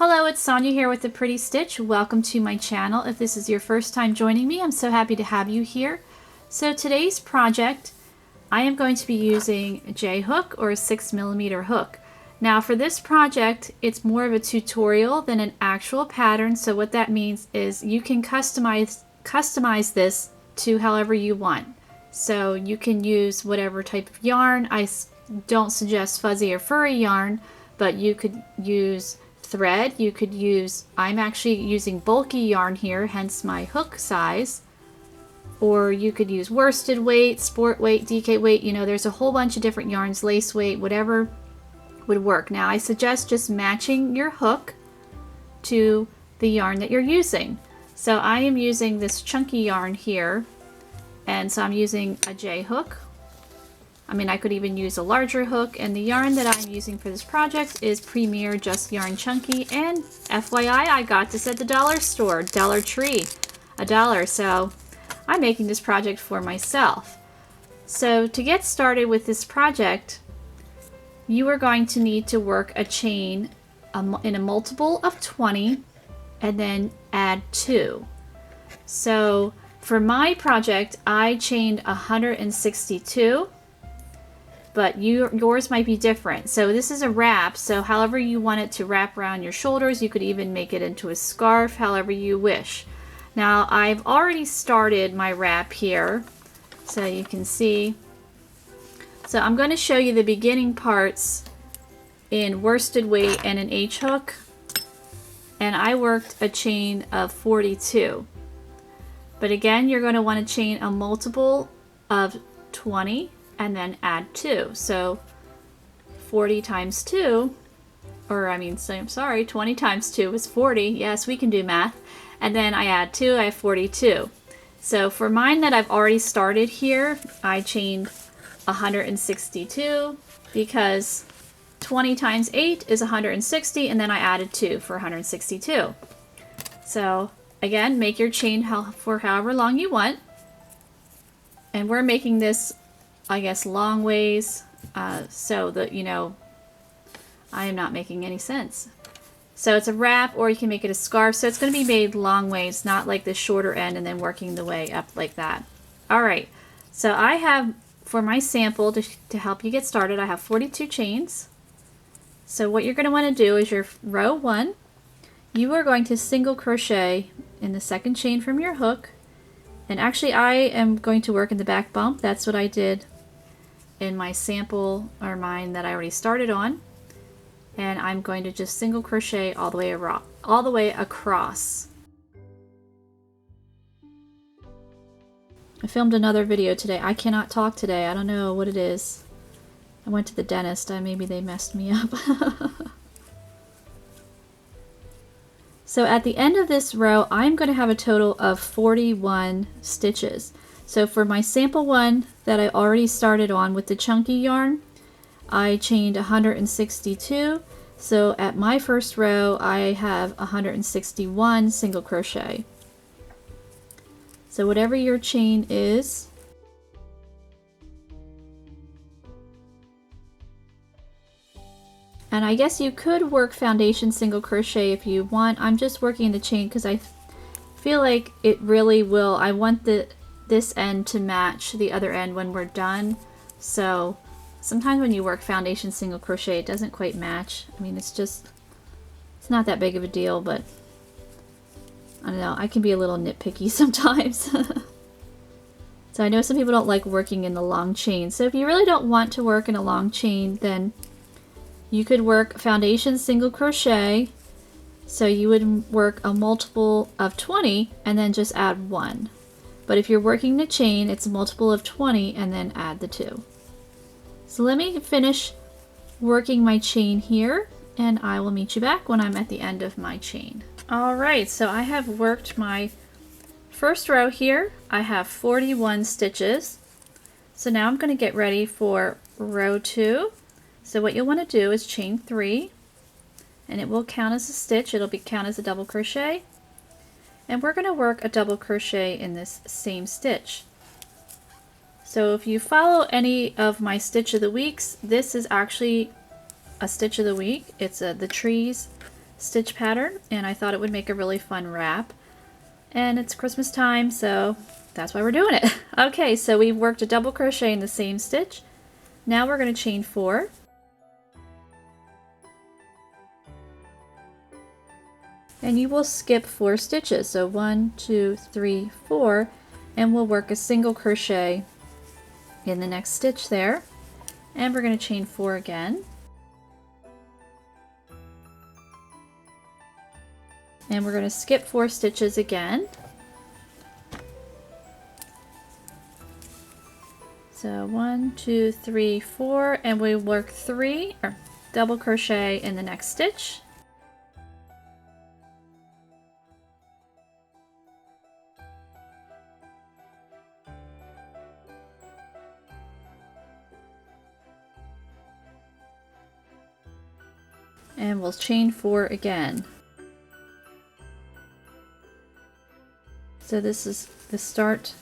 Hello, it's Sonia here with The Pretty Stitch. Welcome to my channel. If this is your first time joining me, I'm so happy to have you here. So today's project, I am going to be using a J-hook or a 6mm hook. Now for this project, it's more of a tutorial than an actual pattern. So what that means is you can customize this to however you want. So you can use whatever type of yarn. I don't suggest fuzzy or furry yarn, but you could use thread. You could use, I'm actually using bulky yarn here, hence my hook size. Or you could use worsted weight, sport weight, DK weight. You know, there's a whole bunch of different yarns, lace weight, whatever would work. Now I suggest just matching your hook to the yarn that you're using. So I am using this chunky yarn here, and so I'm using a J hook. I mean, I could even use a larger hook, and the yarn that I'm using for this project is Premier Just Yarn Chunky, and FYI, I got this at the dollar store, Dollar Tree, $1, so I'm making this project for myself. So to get started with this project, you are going to need to work a chain in a multiple of 20 and then add 2. So for my project, I chained 162. But yours might be different. So this is a wrap, so however you want it to wrap around your shoulders, you could even make it into a scarf, however you wish. Now I've already started my wrap here, so you can see. So I'm going to show you the beginning parts in worsted weight and an H hook, and I worked a chain of 42. But again, you're going to want to chain a multiple of 20 and then add 2. So 40 times 2, or I'm sorry, 20 times 2 is 40. Yes, we can do math. And then I add 2, I have 42. So for mine that I've already started here, I chained 162 because 20 times 8 is 160, and then I added 2 for 162. So again, make your chain for however long you want. And we're making this, I guess, long ways, so that, you know, I am not making any sense. So it's a wrap, or you can make it a scarf. So it's going to be made long ways, not like the shorter end and then working the way up like that. All right, so I have, for my sample, to help you get started, I have 42 chains. So what you're going to want to do is your row 1, you are going to single crochet in the second chain from your hook. And actually I am going to work in the back bump. That's what I did in my sample, or mine that I already started on, and I'm going to just single crochet all the way across. I filmed another video today. I cannot talk today. I don't know what it is. I went to the dentist. Maybe they messed me up. So at the end of this row, I'm going to have a total of 41 stitches. So for my sample one that I already started on with the chunky yarn, I chained 162. So at my first row, I have 161 single crochet. So whatever your chain is, and I guess you could work foundation single crochet if you want. I'm just working the chain because I feel like it really will. I want this end to match the other end when we're done. So sometimes when you work foundation single crochet, it doesn't quite match. I mean, it's not that big of a deal, but I don't know, I can be a little nitpicky sometimes. So I know some people don't like working in the long chain. So if you really don't want to work in a long chain, then you could work foundation single crochet. So you would work a multiple of 20 and then just add 1. But if you're working the chain, it's a multiple of 20 and then add the 2. So let me finish working my chain here, and I will meet you back when I'm at the end of my chain. All right, so I have worked my first row here. I have 41 stitches. So now I'm going to get ready for row 2. So what you'll want to do is chain 3, and it will count as a stitch. It'll count as a double crochet. And we're going to work a double crochet in this same stitch. So if you follow any of my stitch of the weeks, this is actually a stitch of the week. It's the trees stitch pattern, and I thought it would make a really fun wrap. And it's Christmas time, so that's why we're doing it. Okay, so we've worked a double crochet in the same stitch. Now we're going to chain 4. And you will skip 4 stitches. So 1, 2, 3, 4, and we'll work a single crochet in the next stitch there. And we're going to chain 4 again. And we're going to skip 4 stitches again. So 1, 2, 3, 4, and we work 3 or double crochet in the next stitch. And we'll chain 4 again. So this is the start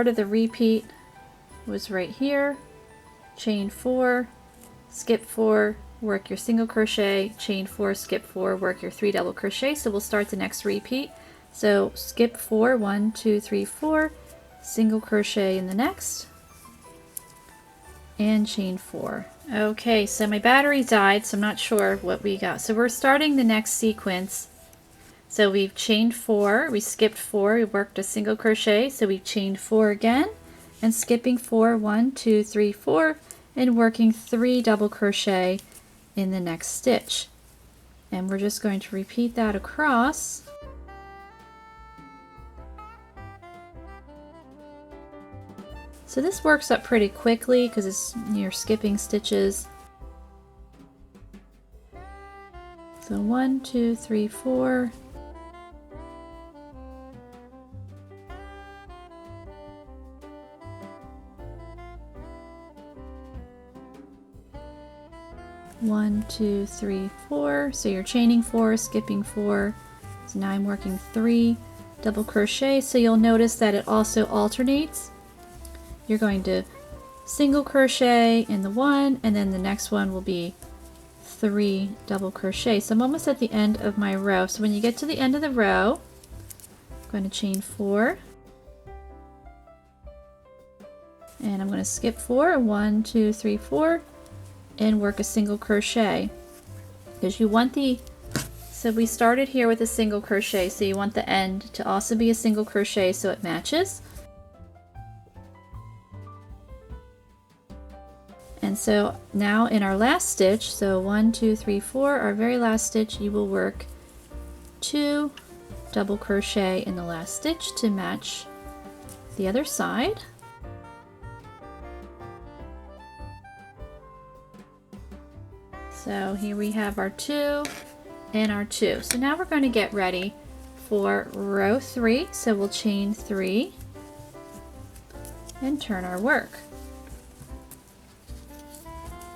of the repeat was right here. Chain 4, skip 4, work your single crochet, chain 4, skip 4, work your 3 double crochet. So we'll start the next repeat. So skip 4, 1, 2, 3, 4, single crochet in the next, and chain 4. Okay, so my battery died, so I'm not sure what we got. So we're starting the next sequence. So we've chained 4, we skipped 4, we worked a single crochet, so we've chained 4 again, and skipping 4, 1, 2, 3, 4, and working 3 double crochet in the next stitch. And we're just going to repeat that across. So this works up pretty quickly because you're skipping stitches. So 1, 2, 3, 4. One, 2, 3, 4. So you're chaining 4, skipping 4. So now I'm working 3 double crochet. So you'll notice that it also alternates. You're going to single crochet in the one, and then the next one will be 3 double crochet. So I'm almost at the end of my row. So when you get to the end of the row, I'm going to chain 4. And I'm going to skip 4, 1, 2, 3, 4, and work a single crochet. Because you want so we started here with a single crochet, so you want the end to also be a single crochet so it matches. And so now in our last stitch, so 1, 2, 3, 4, our very last stitch, you will work 2 double crochet in the last stitch to match the other side. So here we have our 2 and our 2. So now we're going to get ready for row 3. So we'll chain 3 and turn our work.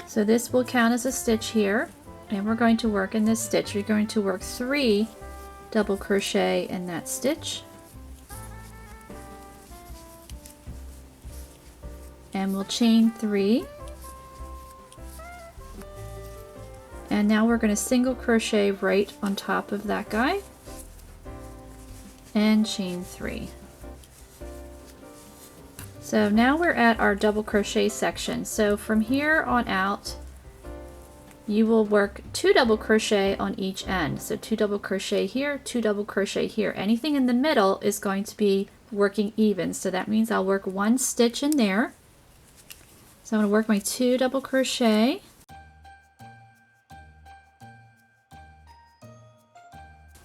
So this will count as a stitch here, and we're going to work in this stitch. You're going to work 3 double crochet in that stitch, and we'll chain 3, and now we're going to single crochet right on top of that guy and chain 3. So now we're at our double crochet section. So from here on out, you will work 2 double crochet on each end. So 2 double crochet here, 2 double crochet here. Anything in the middle is going to be working even. So that means I'll work 1 stitch in there. So I'm going to work my 2 double crochet.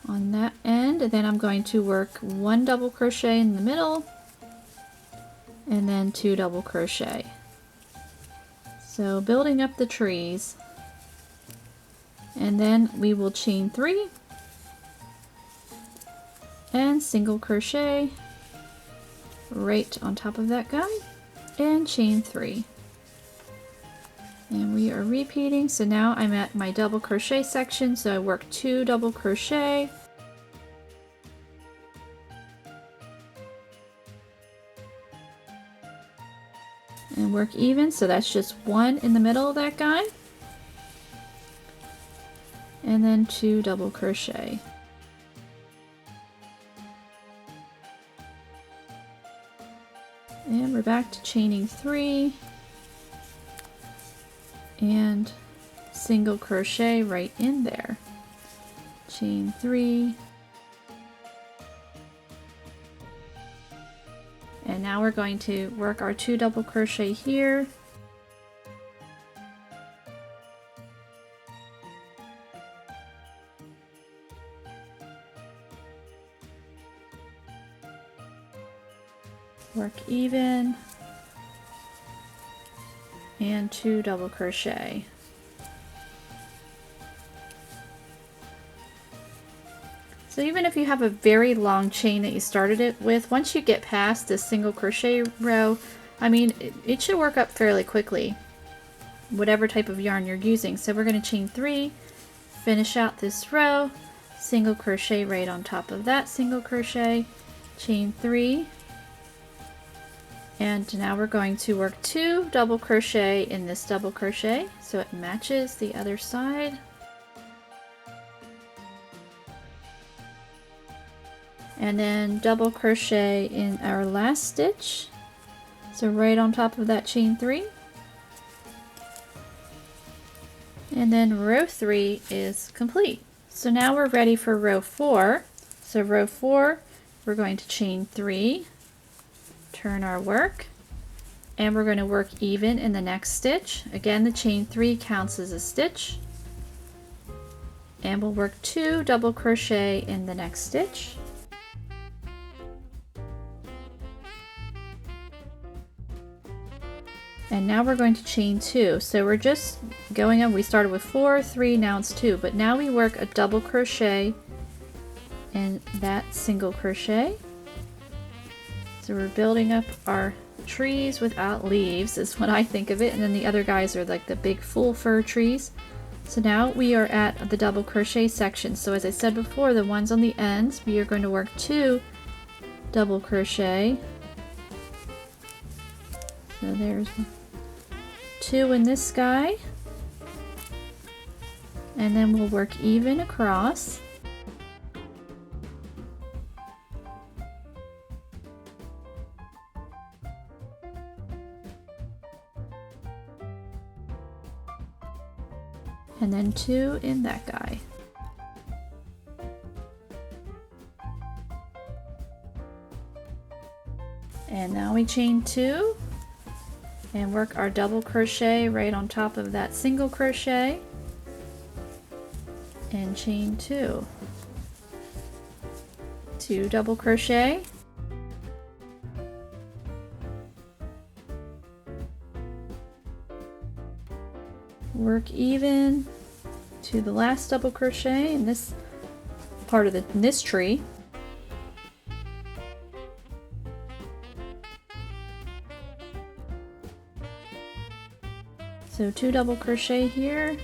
On that end, and then I'm going to work 1 double crochet in the middle, and then 2 double crochet. So building up the trees, and then we will chain 3 and single crochet right on top of that guy and chain 3. And we are repeating. So now I'm at my double crochet section, so I work 2 double crochet, and work even. So that's just 1 in the middle of that guy, and then 2 double crochet. And we're back to chaining 3 and single crochet right in there. Chain 3. And now we're going to work our 2 double crochet here. Work even and 2 double crochet. So even if you have a very long chain that you started it with, once you get past this single crochet row, I mean, it should work up fairly quickly, whatever type of yarn you're using. So we're going to chain 3, finish out this row, single crochet right on top of that single crochet, chain 3, and now we're going to work 2 double crochet in this double crochet so it matches the other side. And then double crochet in our last stitch, so right on top of that chain 3. And then row 3 is complete. So now we're ready for row 4. So row 4, we're going to chain 3, turn our work, and we're going to work even in the next stitch. Again, the chain 3 counts as a stitch, and we'll work 2 double crochet in the next stitch. And now we're going to chain 2. So we're just going up. We started with 4, 3, now it's 2, but now we work a double crochet in that single crochet. So we're building up our trees without leaves is what I think of it, and then the other guys are like the big full fir trees. So now we are at the double crochet section. So as I said before, the ones on the ends, we are going to work 2 double crochet. So there's 2 in this guy, and then we'll work even across. And then 2 in that guy. And now we chain 2 and work our double crochet right on top of that single crochet and chain 2. 2 double crochet. Work even to the last double crochet in this part of this tree. So 2 double crochet here,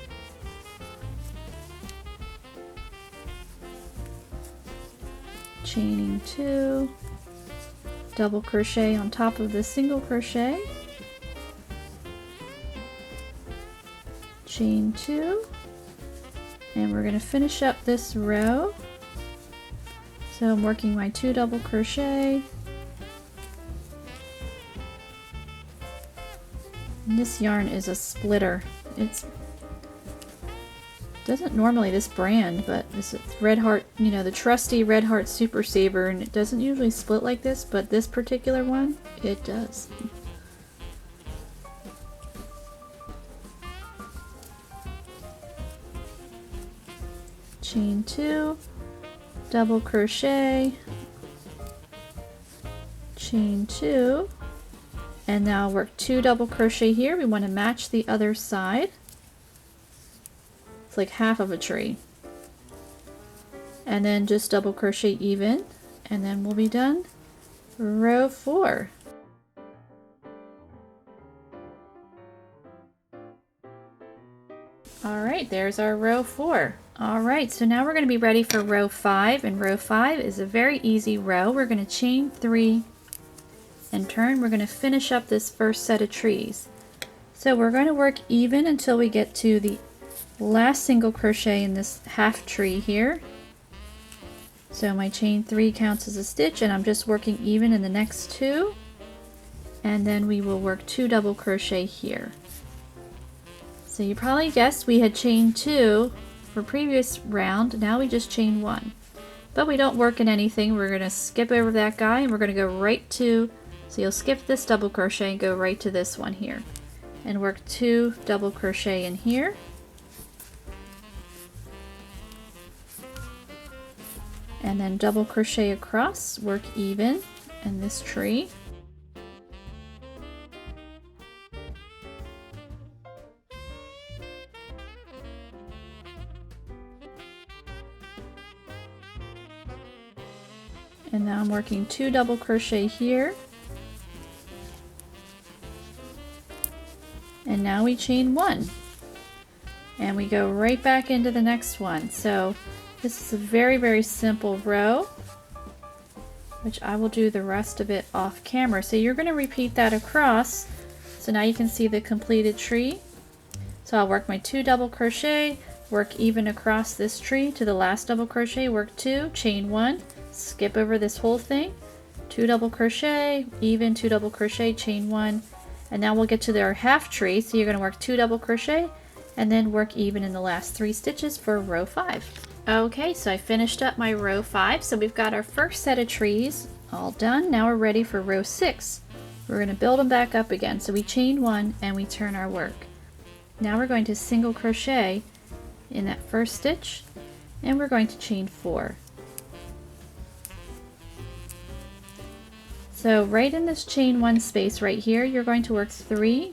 chaining 2, double crochet on top of the single crochet, chain 2, and we're going to finish up this row. So I'm working my 2 double crochet. And this yarn is a splitter. It's doesn't normally this brand, but this is Red Heart, you know, the trusty Red Heart Super Saver, and it doesn't usually split like this, but this particular one, it does. Chain 2, double crochet, chain 2, and now work 2 double crochet here. We want to match the other side. It's like half of a tree. And then just double crochet even, and then we'll be done. Row 4. Alright, there's our row 4. Alright, so now we're going to be ready for row 5, and row 5 is a very easy row. We're going to chain 3 and turn. We're going to finish up this first set of trees. So we're going to work even until we get to the last single crochet in this half tree here. So my chain 3 counts as a stitch, and I'm just working even in the next 2, and then we will work 2 double crochet here. So you probably guessed we had chain 2 for previous round. Now we just chain 1, but we don't work in anything. We're going to skip over that guy, and we're going to go right to, so you'll skip this double crochet and go right to this one here and work 2 double crochet in here. And then double crochet across, work even in this tree. And now I'm working 2 double crochet here. And now we chain 1. And we go right back into the next one. So this is a very, very simple row, which I will do the rest of it off camera. So you're going to repeat that across. So now you can see the completed tree. So I'll work my 2 double crochet, work even across this tree to the last double crochet, work 2, chain 1, skip over this whole thing, 2 double crochet, even 2 double crochet, chain 1, and now we'll get to our half tree. So you're going to work 2 double crochet and then work even in the last 3 stitches for row 5. Okay, so I finished up my row 5. So we've got our first set of trees all done. Now we're ready for row 6. We're going to build them back up again. So we chain 1 and we turn our work. Now we're going to single crochet in that first stitch, and we're going to chain 4. So right in this chain 1 space right here, you're going to work 3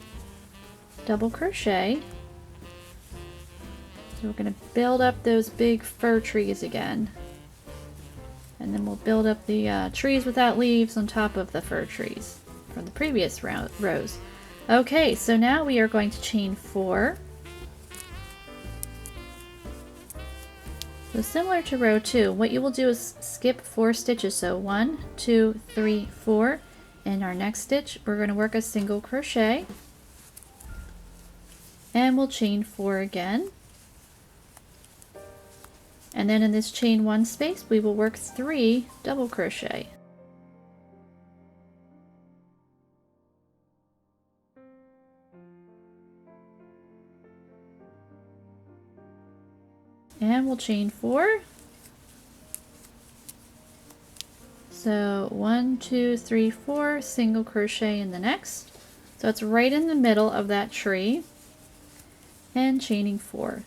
double crochet. So we're going to build up those big fir trees again, and then we'll build up the trees without leaves on top of the fir trees from the previous rows. Okay, so now we are going to chain 4. So similar to row 2, what you will do is skip 4 stitches. So 1, 2, 3, 4. In our next stitch, we're going to work a single crochet, and we'll chain 4 again. And then in this chain 1 space, we will work 3 double crochet. And we'll chain 4. So 1, 2, 3, 4, single crochet in the next. So it's right in the middle of that tree, and chaining 4.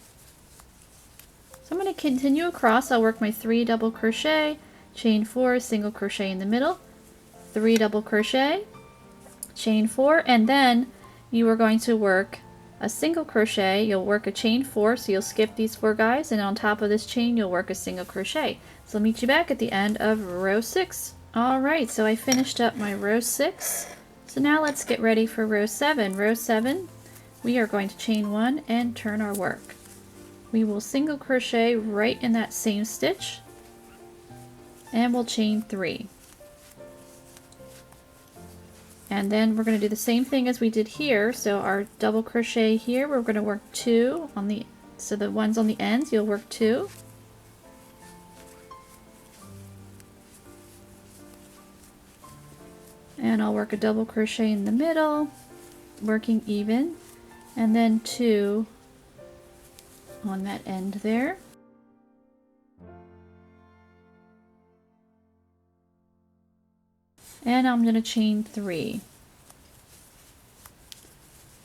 So I'm going to continue across. I'll work my 3 double crochet, chain 4, single crochet in the middle, 3 double crochet, chain 4, and then you are going to work a single crochet. You'll work a chain 4, so you'll skip these 4 guys, and on top of this chain you'll work a single crochet. So I'll meet you back at the end of row 6. Alright, so I finished up my row 6. So now let's get ready for row 7. Row 7, we are going to chain 1 and turn our work. We will single crochet right in that same stitch, and we'll chain 3. And then we're going to do the same thing as we did here. So our double crochet here, we're going to work 2 on the, so the ones on the ends, you'll work 2. And I'll work a double crochet in the middle, working even, and then 2 on that end there. And I'm going to chain 3.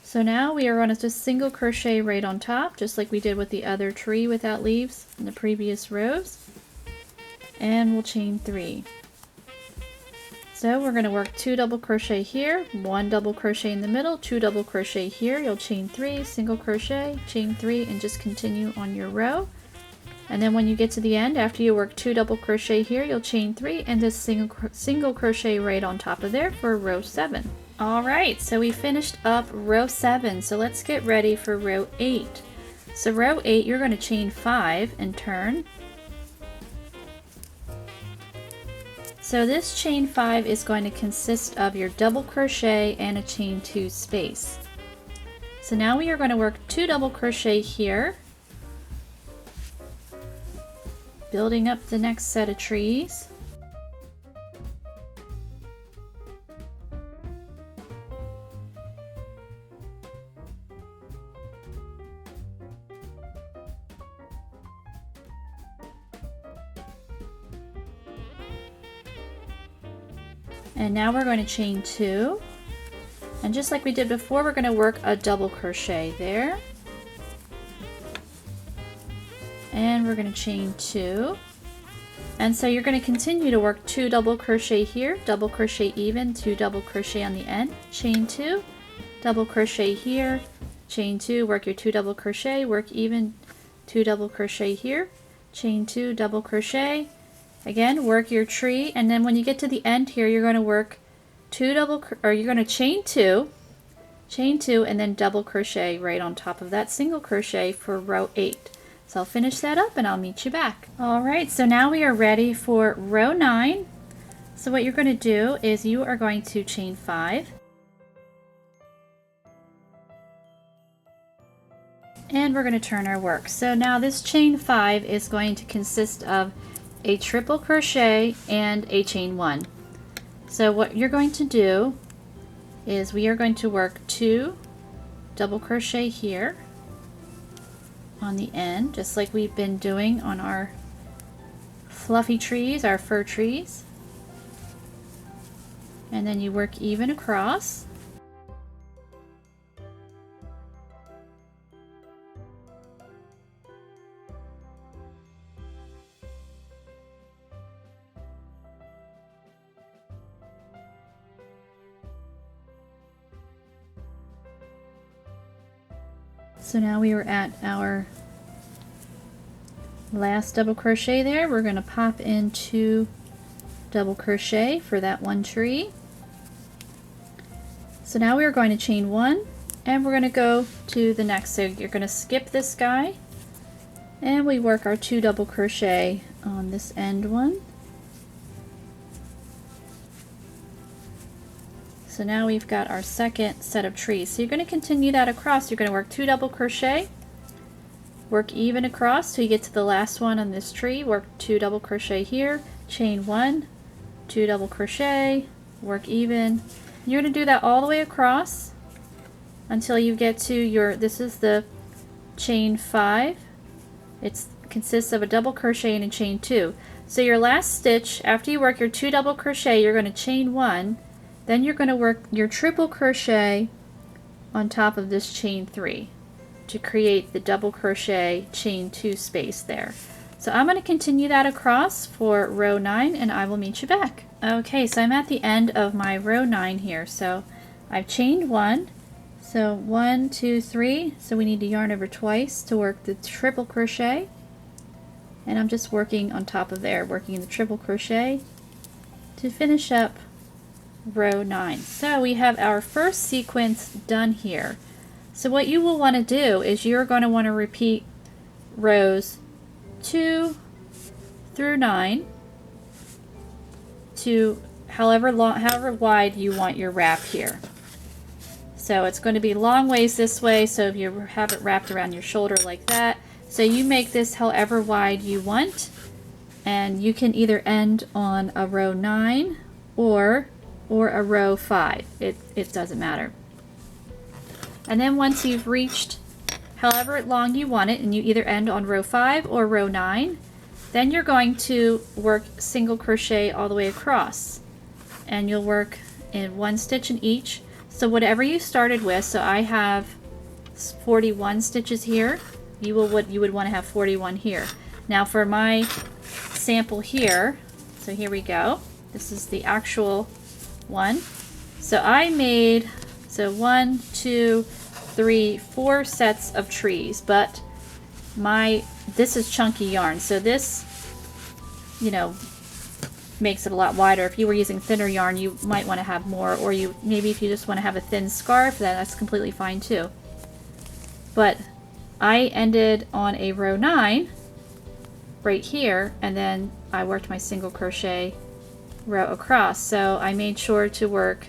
So now we are going to just single crochet right on top, just like we did with the other tree without leaves in the previous rows, and we'll chain 3. So we're going to work 2 double crochet here, 1 double crochet in the middle, 2 double crochet here, you'll chain 3, single crochet, chain 3, and just continue on your row. And then when you get to the end, after you work 2 double crochet here, you'll chain 3 and just single crochet right on top of there for row 7. Alright, so we finished up row 7, so let's get ready for row 8. So row 8, you're going to chain 5 and turn. So this chain 5 is going to consist of your double crochet and a chain 2 space. So now we are going to work 2 double crochet here, building up the next set of trees. And now we're going to chain 2, and just like we did before, we're going to work a double crochet there, and we're going to chain 2, and so you're going to continue to work 2 double crochet here, double crochet even, 2 double crochet on the end, chain 2, double crochet here, chain 2, work your 2 double crochet, work even, 2 double crochet here, chain 2, double crochet. Again, work your tree, and then when you get to the end here, you're going to work you're going to chain 2, and then double crochet right on top of that single crochet for row 8. So I'll finish that up and I'll meet you back. Alright, so now we are ready for row 9. So what you're going to do is you are going to chain 5. And we're going to turn our work. So now this chain 5 is going to consist of a triple crochet and a chain 1. So what you're going to do is we are going to work 2 double crochet here on the end, just like we've been doing on our fluffy trees, our fir trees, and then you work even across. So now we are at our last double crochet there. We're going to pop in 2 double crochet for that one tree. So now we are going to chain 1, and we're going to go to the next. So you're going to skip this guy, and we work our 2 double crochet on this end one. So now we've got our second set of trees. So you're going to continue that across. You're going to work 2 double crochet, work even across till you get to the last one on this tree, work 2 double crochet here, chain 1, 2 double crochet, work even. You're going to do that all the way across until you get to your, this is the chain 5. It consists of a double crochet and a chain 2. So your last stitch, after you work your 2 double crochet, you're going to chain 1. Then you're going to work your triple crochet on top of this chain 3 to create the double crochet chain 2 space there. So I'm going to continue that across for row 9, and I will meet you back. Okay, so I'm at the end of my row 9 here. So I've chained 1. So 1, 2, 3. So we need to yarn over twice to work the triple crochet. And I'm just working on top of there, working the triple crochet to finish up row 9. So we have our first sequence done here. So what you will want to do is you're going to want to repeat rows 2 through 9 to however wide you want your wrap here. So it's going to be long ways this way, so if you have it wrapped around your shoulder like that, so you make this however wide you want, and you can either end on a row 9 or a row 5. It doesn't matter. And then once you've reached however long you want it, and you either end on row 5 or row 9, then you're going to work single crochet all the way across, and you'll work in 1 stitch in each. So whatever you started with, so I have 41 stitches here, you would want to have 41 here. Now for my sample here, so here we go, this is the actual one. So I made 1, 2, 3, 4 sets of trees, but this is chunky yarn, so this, you know, makes it a lot wider. If you were using thinner yarn, you might want to have more, or maybe if you just want to have a thin scarf, that's completely fine too. But I ended on a row 9 right here, and then I worked my single crochet row across. So I made sure to work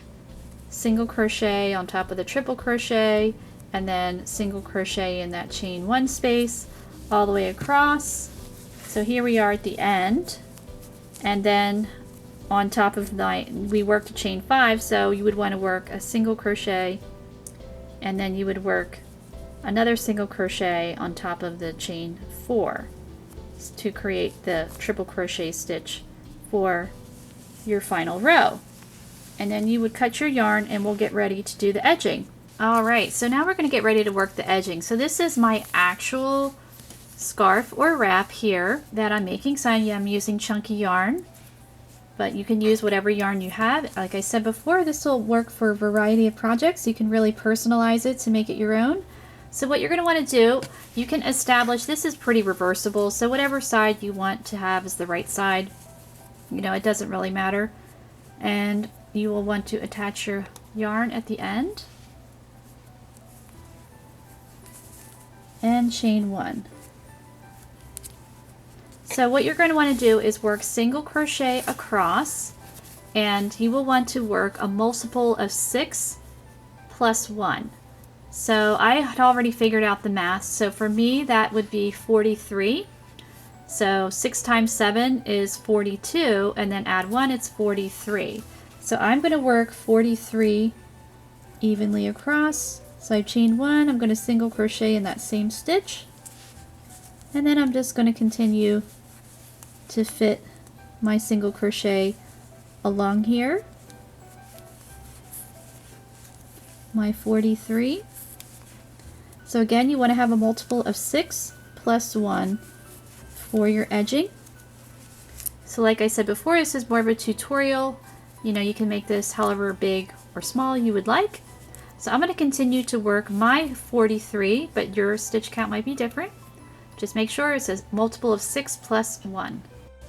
single crochet on top of the triple crochet, and then single crochet in that chain 1 space all the way across. So here we are at the end, and then on top of we worked a chain 5, so you would want to work a single crochet, and then you would work another single crochet on top of the chain 4 to create the triple crochet stitch for your final row. And then you would cut your yarn, and we'll get ready to do the edging. Alright, so now we're going to get ready to work the edging. So this is my actual scarf or wrap here that I'm making. So I'm using chunky yarn, but you can use whatever yarn you have. Like I said before, this will work for a variety of projects. You can really personalize it to make it your own. So what you're going to want to do, you can establish, this is pretty reversible, so whatever side you want to have is the right side. You know, it doesn't really matter. And you will want to attach your yarn at the end and chain 1. So what you're going to want to do is work single crochet across, and you will want to work a multiple of 6 plus 1. So I had already figured out the math, so for me that would be 43. So 6 times 7 is 42, and then add 1, it's 43. So I'm going to work 43 evenly across. So I've chained 1, I'm going to single crochet in that same stitch, and then I'm just going to continue to fit my single crochet along here, my 43. So again, you want to have a multiple of 6 plus 1 for your edging. So like I said before, this is more of a tutorial. You know, you can make this however big or small you would like. So I'm going to continue to work my 43, but your stitch count might be different. Just make sure it says multiple of 6 plus 1.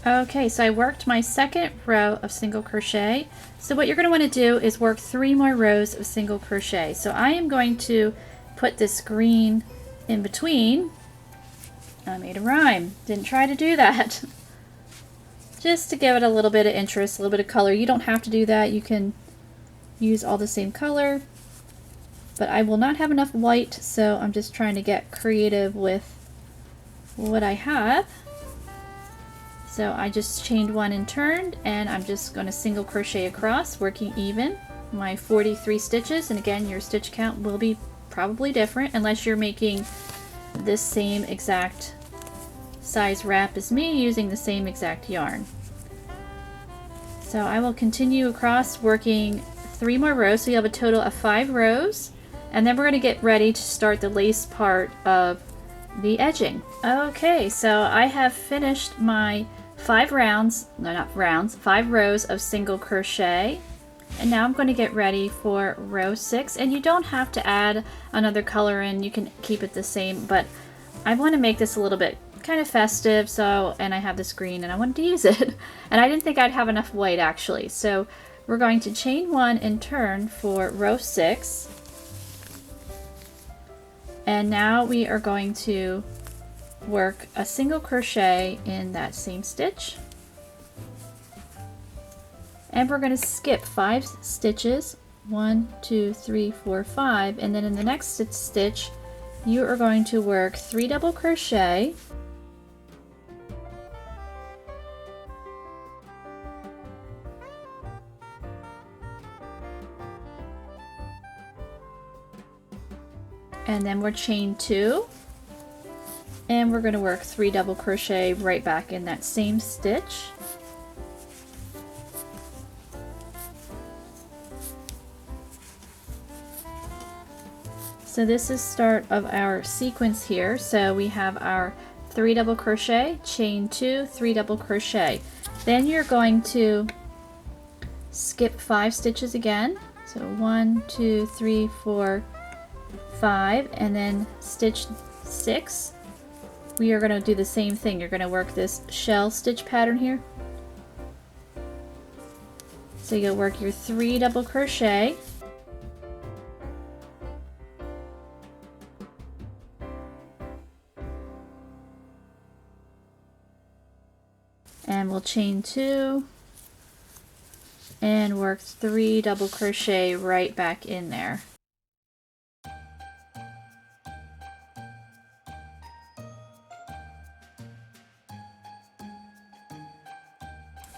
Okay, so I worked my second row of single crochet. So what you're going to want to do is work 3 more rows of single crochet. So I am going to put this green in between. I made a rhyme. Didn't try to do that. Just to give it a little bit of interest, a little bit of color. You don't have to do that. You can use all the same color. But I will not have enough white, so I'm just trying to get creative with what I have. So I just chained 1 and turned, and I'm just going to single crochet across, working even my 43 stitches. And again, your stitch count will be probably different unless you're making this same exact size wrap as me using the same exact yarn. So I will continue across working 3 more rows, so you have a total of 5 rows. And then we're going to get ready to start the lace part of the edging. Okay, so I have finished my 5 rows of single crochet. And now I'm going to get ready for row 6. And you don't have to add another color in, you can keep it the same, but I want to make this a little bit kind of festive, so, and I have this green and I wanted to use it. And I didn't think I'd have enough white actually. So we're going to chain 1 and turn for row 6. And now we are going to work a single crochet in that same stitch. And we're going to skip 5 stitches, 1, 2, 3, 4, 5, and then in the next stitch you are going to work 3 double crochet, and then we're chain 2, and we're going to work 3 double crochet right back in that same stitch. So this is start of our sequence here. So we have our 3 double crochet, chain 2, 3 double crochet. Then you're going to skip 5 stitches again. So 1, 2, 3, 4, 5, and then stitch 6. We are going to do the same thing. You're going to work this shell stitch pattern here. So you'll work your 3 double crochet, and we'll chain 2 and work 3 double crochet right back in there.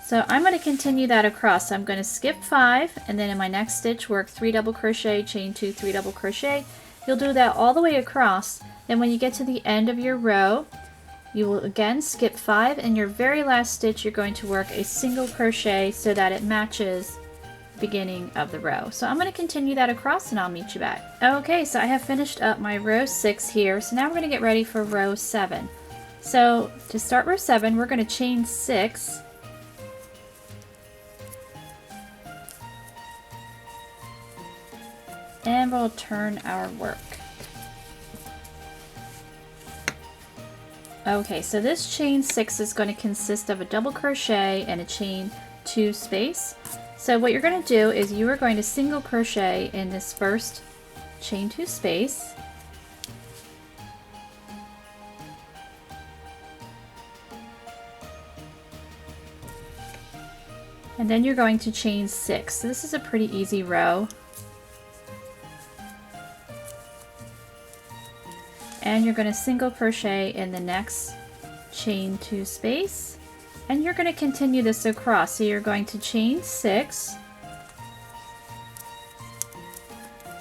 So I'm going to continue that across. So I'm going to skip 5 and then in my next stitch work 3 double crochet, chain 2, 3 double crochet. You'll do that all the way across. Then when you get to the end of your row, you will again skip 5 and your very last stitch you're going to work a single crochet so that it matches the beginning of the row. So I'm going to continue that across and I'll meet you back. Okay, so I have finished up my row 6 here. So now we're going to get ready for row 7. So to start row 7, we're going to chain 6. And we'll turn our work. Okay, so this chain 6 is going to consist of a double crochet and a chain 2 space. So what you're going to do is you are going to single crochet in this first chain 2 space. And then you're going to chain 6. So this is a pretty easy row. And you're going to single crochet in the next chain 2 space, and you're going to continue this across. So you're going to chain 6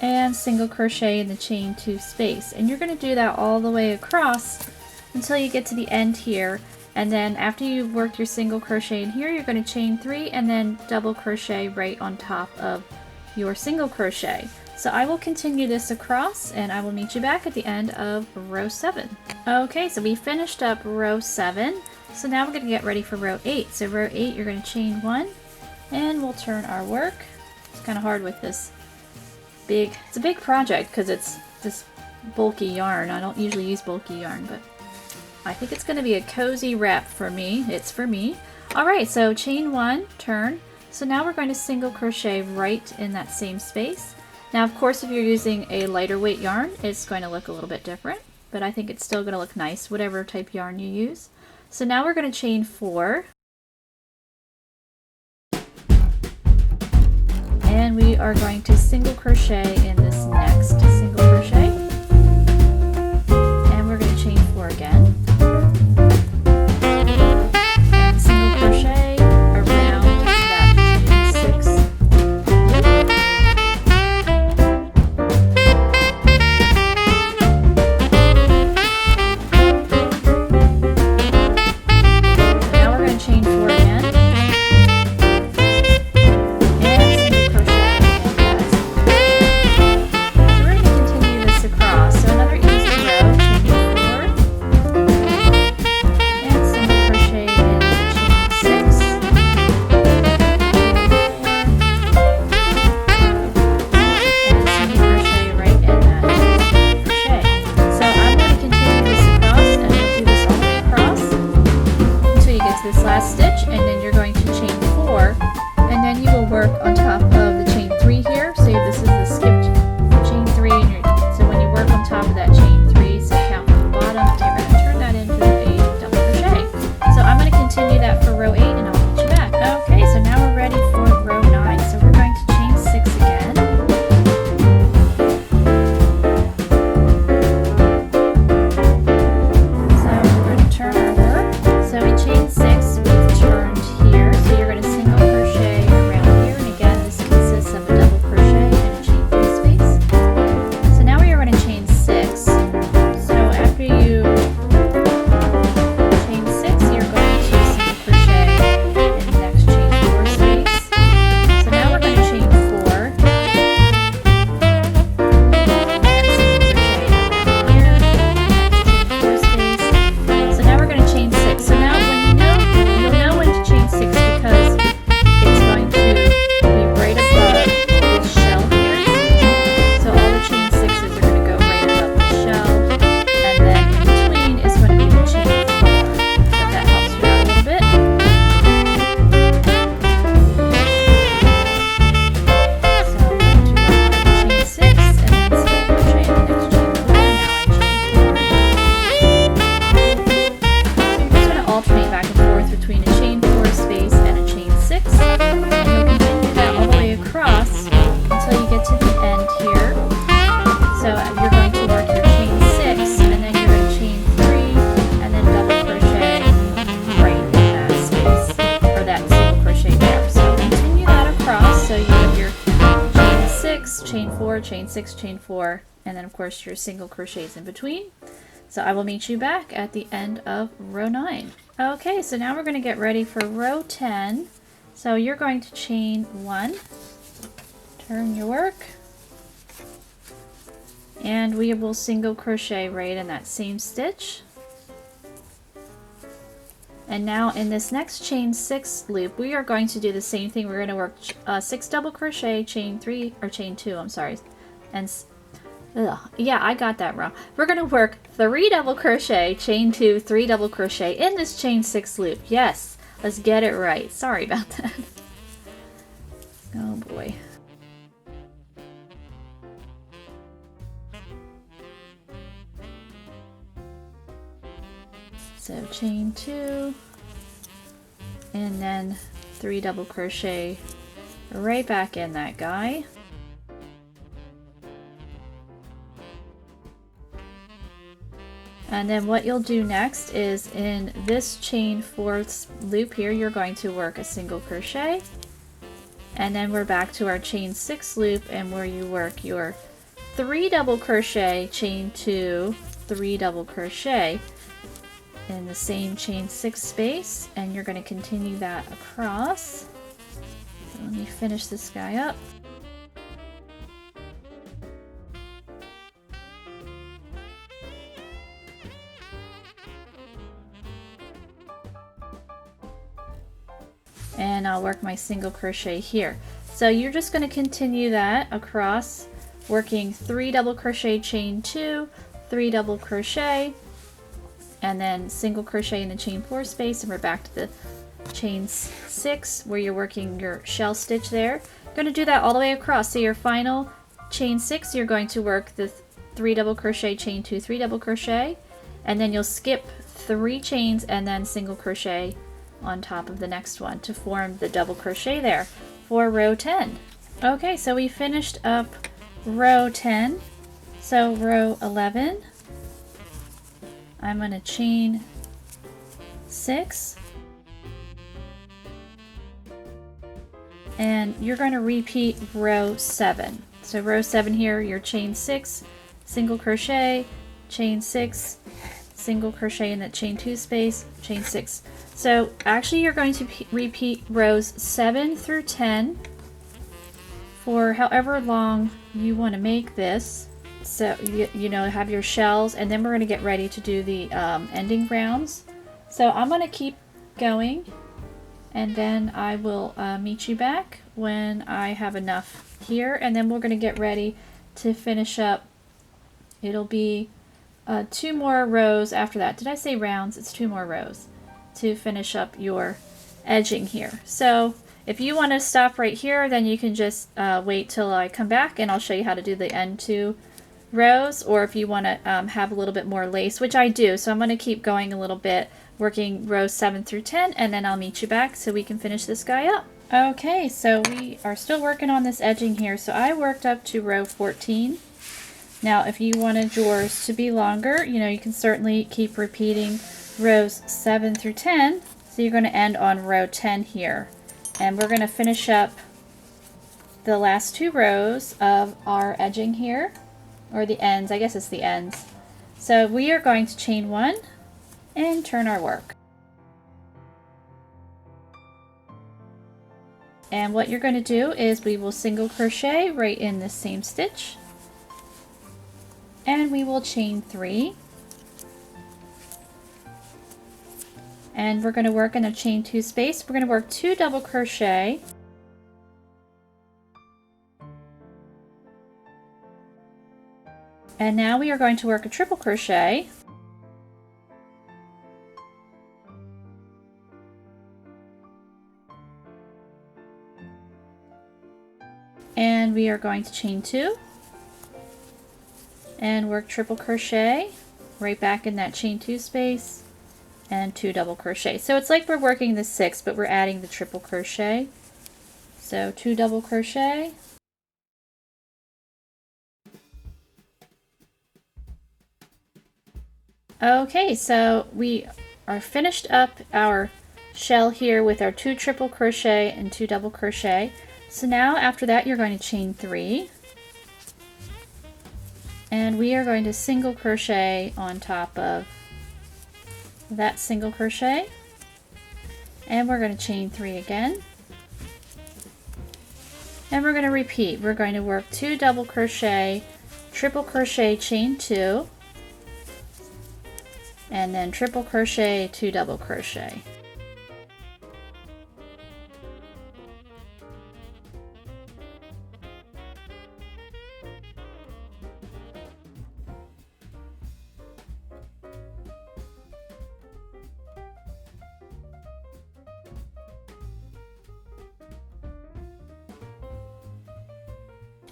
and single crochet in the chain 2 space, and you're going to do that all the way across until you get to the end here. And then after you've worked your single crochet in here, you're going to chain 3 and then double crochet right on top of your single crochet. So I will continue this across and I will meet you back at the end of row 7. Okay, so we finished up row 7. So now we're going to get ready for row 8. So row 8, you're going to chain 1 and we'll turn our work. It's kind of hard with this it's a big project because it's this bulky yarn. I don't usually use bulky yarn, but I think it's going to be a cozy wrap for me. It's for me. Alright, so chain 1, turn. So now we're going to single crochet right in that same space. Now, of course, if you're using a lighter weight yarn, it's going to look a little bit different, but I think it's still going to look nice, whatever type yarn you use. So now we're going to chain 4. And we are going to single crochet in this next single crochet. And we're going to chain 4 again. And single crochet around that chain 6. This last stitch, and then you're going to chain 4, and then you will work on top of the chain 3 here. So this is the skipped chain 3, and so when you work on top of that chain 3, so count from the bottom, and you're going to turn that into a double crochet. So I'm going to continue that for row 8 and I'll meet you back. Okay, so now we're ready for row 9. So we're going to chain 6 again. So we're going to turn our work. So we chain 6. Crochet 4, chain 6, chain 4, and then of course your single crochets in between. So I will meet you back at the end of row 9. Okay, so now we're going to get ready for row 10. So you're going to chain 1, turn your work, and we will single crochet right in that same stitch. And now in this next chain 6 loop, we are going to do the same thing. We're going to work 6 double crochet, chain 3, or chain 2, I'm sorry. And yeah, I got that wrong. We're going to work 3 double crochet, chain 2, 3 double crochet in this chain 6 loop. Yes, let's get it right. Sorry about that. Oh boy. So chain 2, and then 3 double crochet right back in that guy. And then what you'll do next is in this chain 4 loop here, you're going to work a single crochet, and then we're back to our chain 6 loop, and where you work your 3 double crochet, chain 2, 3 double crochet in the same chain 6 space, and you're going to continue that across. So let me finish this guy up. And I'll work my single crochet here. So you're just going to continue that across, working 3 double crochet, chain 2, 3 double crochet, and then single crochet in the chain 4 space, and we're back to the chain 6 where you're working your shell stitch there. You're going to do that all the way across. So your final chain 6, you're going to work the 3 double crochet, chain 2, 3 double crochet, and then you'll skip 3 chains and then single crochet on top of the next one to form the double crochet there for row 10. Okay, so we finished up row 10. So row 11, I'm going to chain 6, and you're going to repeat row 7. So row 7 here, your chain 6, single crochet, chain 6, single crochet in that chain 2 space, chain 6. So actually you're going to repeat rows 7 through 10 for however long you want to make this. So you know, have your shells, and then we're going to get ready to do the ending rounds. So I'm going to keep going, and then I will meet you back when I have enough here, and then we're going to get ready to finish up. It'll be 2 more rows after that. Did I say rounds? It's 2 more rows to finish up your edging here. So if you want to stop right here, then you can just wait till I come back and I'll show you how to do the end 2 rows, or if you want to have a little bit more lace, which I do. So I'm going to keep going a little bit, working rows 7 through 10, and then I'll meet you back so we can finish this guy up. Okay, so we are still working on this edging here. So I worked up to row 14. Now if you wanted yours to be longer, you know, you can certainly keep repeating rows 7 through 10. So you're going to end on row 10 here, and we're going to finish up the last 2 rows of our edging here, or the ends. I guess it's the ends. So we are going to chain 1 and turn our work. And what you're going to do is we will single crochet right in this same stitch, and we will chain 3, and we're going to work in a chain 2 space. We're going to work 2 double crochet, and now we are going to work a triple crochet, and we are going to chain 2 and work triple crochet right back in that chain 2 space, and 2 double crochet. So it's like we're working the 6, but we're adding the triple crochet. So 2 double crochet, okay, so we are finished up our shell here with our 2 triple crochet and 2 double crochet. So now after that you're going to chain 3, And we are going to single crochet on top of that single crochet, and we're going to chain 3 again, and we're going to repeat. We're going to work 2 double crochet, triple crochet, chain 2, and then triple crochet, 2 double crochet.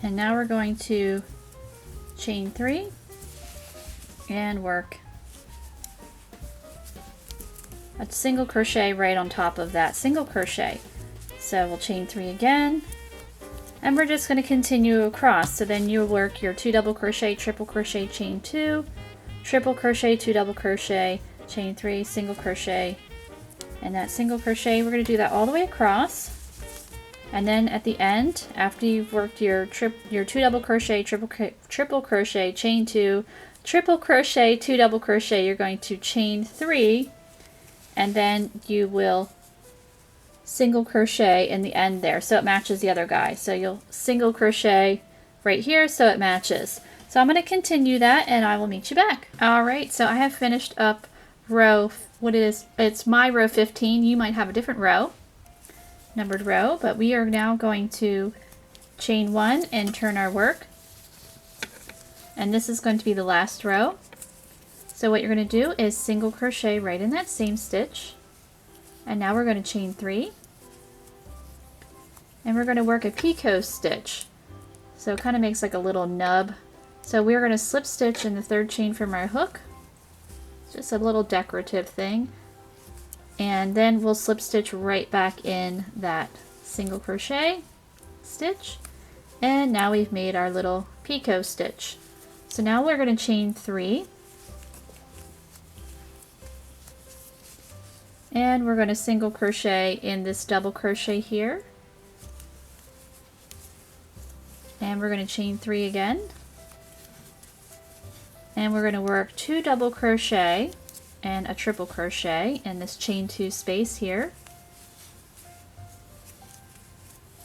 And now we're going to chain 3 and work a single crochet right on top of that single crochet. So we'll chain 3 again, and we're just going to continue across. So then you'll work your 2 double crochet, triple crochet, chain 2, triple crochet, 2 double crochet, chain 3, single crochet, and that single crochet. We're going to do that all the way across. And then at the end, after you've worked your 2 double crochet, triple crochet, chain 2, triple crochet, 2 double crochet, you're going to chain 3, and then you will single crochet in the end there so it matches the other guy. So you'll single crochet right here so it matches. So I'm going to continue that and I will meet you back. Alright, so I have finished up row, it's my row 15. You might have a different row, numbered row, but we are now going to chain 1 and turn our work, and this is going to be the last row. So what you're going to do is single crochet right in that same stitch, and now we're going to chain 3, and we're going to work a picot stitch, so it kind of makes like a little nub. So we're going to slip stitch in the 3rd chain from our hook, just a little decorative thing. And then we'll slip stitch right back in that single crochet stitch, and now we've made our little picot stitch. So now we're going to chain 3, and we're going to single crochet in this double crochet here, and we're going to chain 3 again, and we're going to work 2 double crochet and a triple crochet in this chain 2 space here.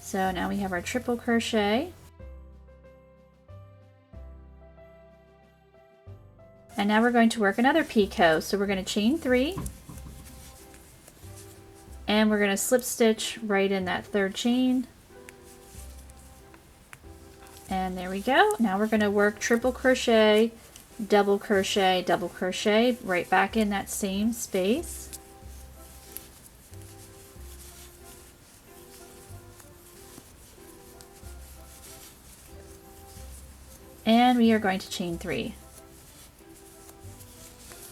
So now we have our triple crochet, and now we're going to work another picot. So we're going to chain 3, and we're going to slip stitch right in that 3rd chain, and there we go. Now we're going to work triple crochet, double crochet right back in that same space. And we are going to chain 3.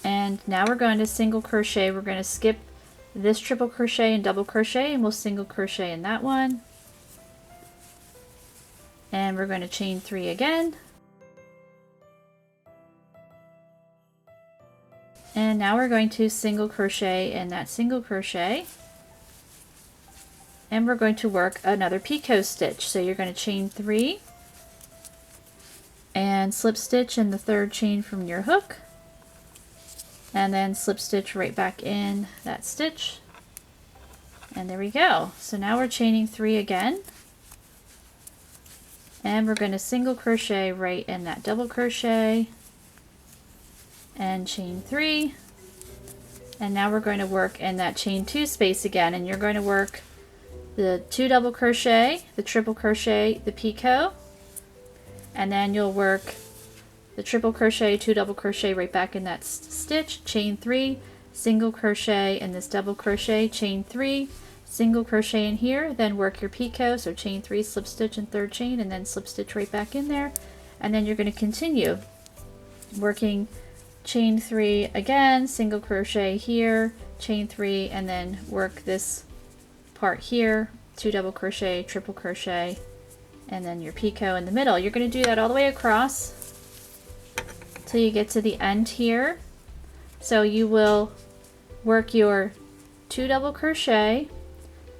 And now we're going to single crochet. We're going to skip this triple crochet and double crochet, and we'll single crochet in that one. And we're going to chain 3 again. And now we're going to single crochet in that single crochet, and we're going to work another picot stitch. So you're going to chain 3 and slip stitch in the 3rd chain from your hook, and then slip stitch right back in that stitch, and there we go. So now we're chaining 3 again, and we're going to single crochet right in that double crochet and chain 3, and now we're going to work in that chain 2 space again, and you're going to work the 2 double crochet, the triple crochet, the picot, and then you'll work the triple crochet, 2 double crochet right back in that stitch, chain 3, single crochet in this double crochet, chain 3, single crochet in here, then work your picot, so chain 3, slip stitch in 3rd chain, and then slip stitch right back in there, and then you're going to continue working chain 3 again, single crochet here, chain 3, and then work this part here, 2 double crochet, triple crochet, and then your picot in the middle. You're going to do that all the way across till you get to the end here. So you will work your 2 double crochet,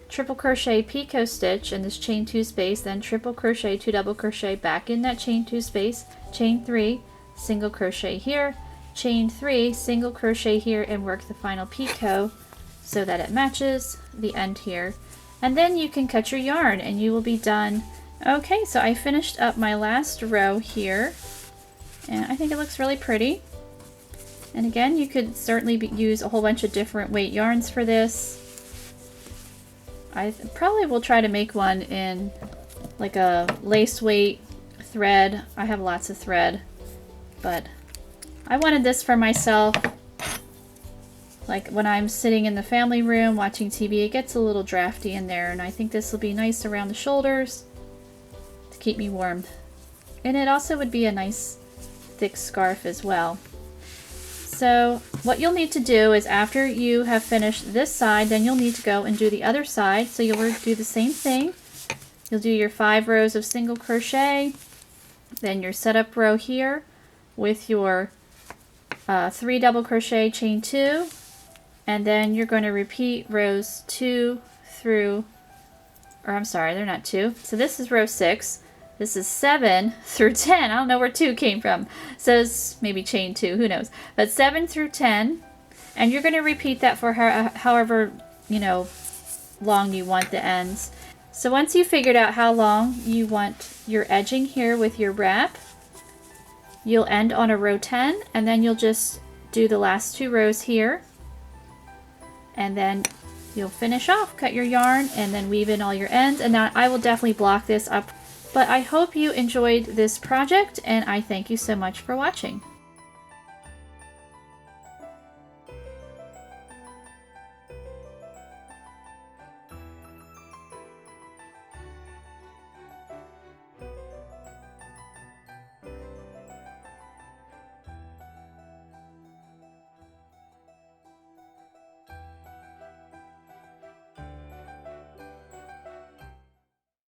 triple crochet, picot stitch in this chain 2 space, then triple crochet, 2 double crochet back in that chain 2 space, chain 3, single crochet here, chain 3, single crochet here, and work the final picot so that it matches the end here. And then you can cut your yarn and you will be done. Okay, so I finished up my last row here, and I think it looks really pretty. And again, you could certainly use a whole bunch of different weight yarns for this. I probably will try to make one in like a lace weight thread. I have lots of thread, but I wanted this for myself. Like when I'm sitting in the family room watching TV, it gets a little drafty in there, and I think this will be nice around the shoulders to keep me warm. And it also would be a nice thick scarf as well. So what you'll need to do is after you have finished this side, then you'll need to go and do the other side. So you'll do the same thing. You'll do your 5 rows of single crochet, then your setup row here with your 3 double crochet, chain 2, and then you're going to repeat rows 2 through, or I'm sorry, they're not 2. So this is row 6. This is 7 through 10. I don't know where 2 came from. So it's maybe chain 2, who knows. But 7 through 10, and you're going to repeat that for however, you know, long you want the ends. So once you figured out how long you want your edging here with your wrap, you'll end on a row 10, and then you'll just do the last 2 rows here, and then you'll finish off, cut your yarn, and then weave in all your ends. And now I will definitely block this up. But I hope you enjoyed this project, and I thank you so much for watching.